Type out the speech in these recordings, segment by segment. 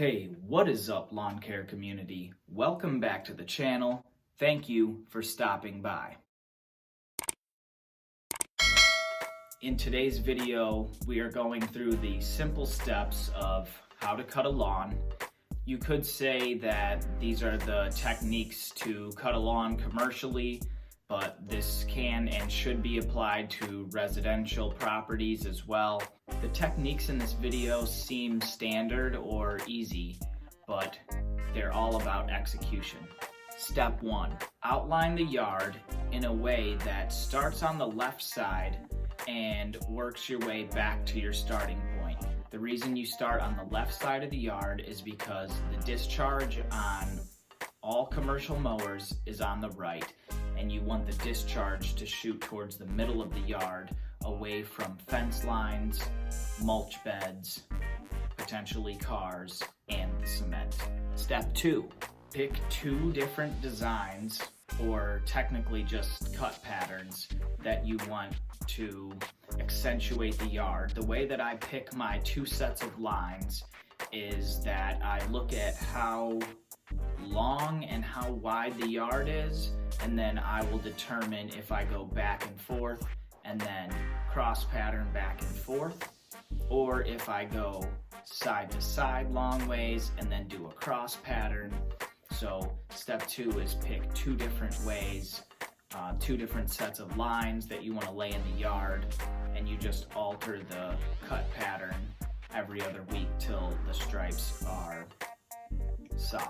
Hey, what is up, lawn care community? Welcome back to the channel. Thank you for stopping by. In today's video, we are going through the simple steps of how to cut a lawn. You could say that these are the techniques to cut a lawn commercially, but this can and should be applied to residential properties as well. The techniques in this video seem standard or easy, but they're all about execution. Step 1. Outline the yard in a way that starts on the left side and works your way back to your starting point. The reason you start on the left side of the yard is because the discharge on all commercial mowers is on the right, and you want the discharge to shoot towards the middle of the yard, away from fence lines, mulch beds, potentially cars, and the cement. Step 2. Pick 2 different designs, or technically just cut patterns, that you want to accentuate the yard. The way that I pick my 2 sets of lines is that I look at how long and how wide the yard is, and then I will determine if I go back and forth and then cross pattern back and forth, or if I go side to side long ways and then do a cross pattern. So step 2 is pick 2 different ways, 2 different sets of lines that you want to lay in the yard, and you just alter the cut pattern every other week till the stripes are solid.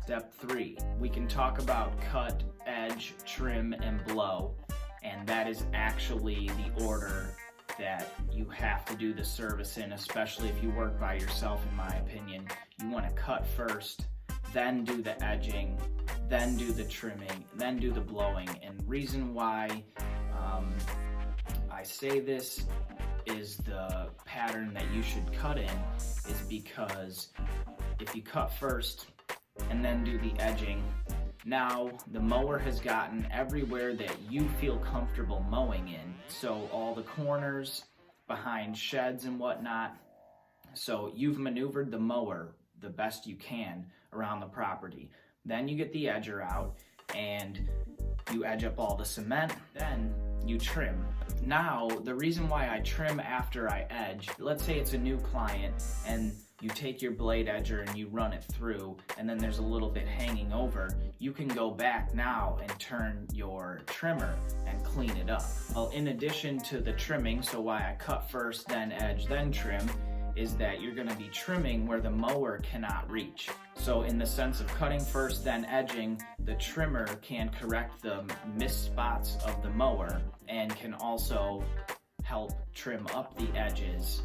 Step 3, we can talk about cut, edge, trim, and blow, and that is actually the order that you have to do the service in, especially if you work by yourself, in my opinion. You want to cut first, then do the edging, then do the trimming, then do the blowing. And reason why I say this is the pattern that you should cut in is because if you cut first and then do the edging, now the mower has gotten everywhere that you feel comfortable mowing in. So all the corners, behind sheds and whatnot. So you've maneuvered the mower the best you can around the property. Then you get the edger out and you edge up all the cement, then you trim. Now, the reason why I trim after I edge, let's say it's a new client and you take your blade edger and you run it through, and then there's a little bit hanging over, you can go back now and turn your trimmer and clean it up. Well, in addition to the trimming, so why I cut first, then edge, then trim, is that you're gonna be trimming where the mower cannot reach. So in the sense of cutting first, then edging, the trimmer can correct the missed spots of the mower and can also help trim up the edges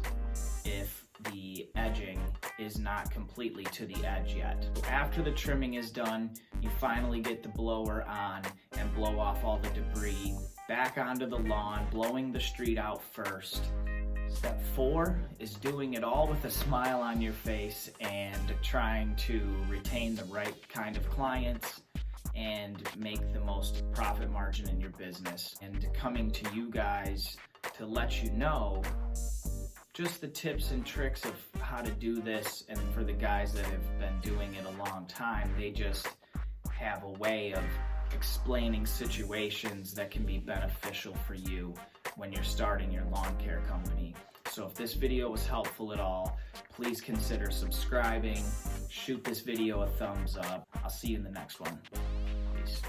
if the edging is not completely to the edge yet. So after the trimming is done, you finally get the blower on and blow off all the debris back onto the lawn, blowing the street out first. Step 4 is doing it all with a smile on your face and trying to retain the right kind of clients and make the most profit margin in your business. And coming to you guys to let you know just the tips and tricks of how to do this. And for the guys that have been doing it a long time, they just have a way of explaining situations that can be beneficial for you when you're starting your lawn care company. So if this video was helpful at all, please consider subscribing, shoot this video a thumbs up. I'll see you in the next one. Peace.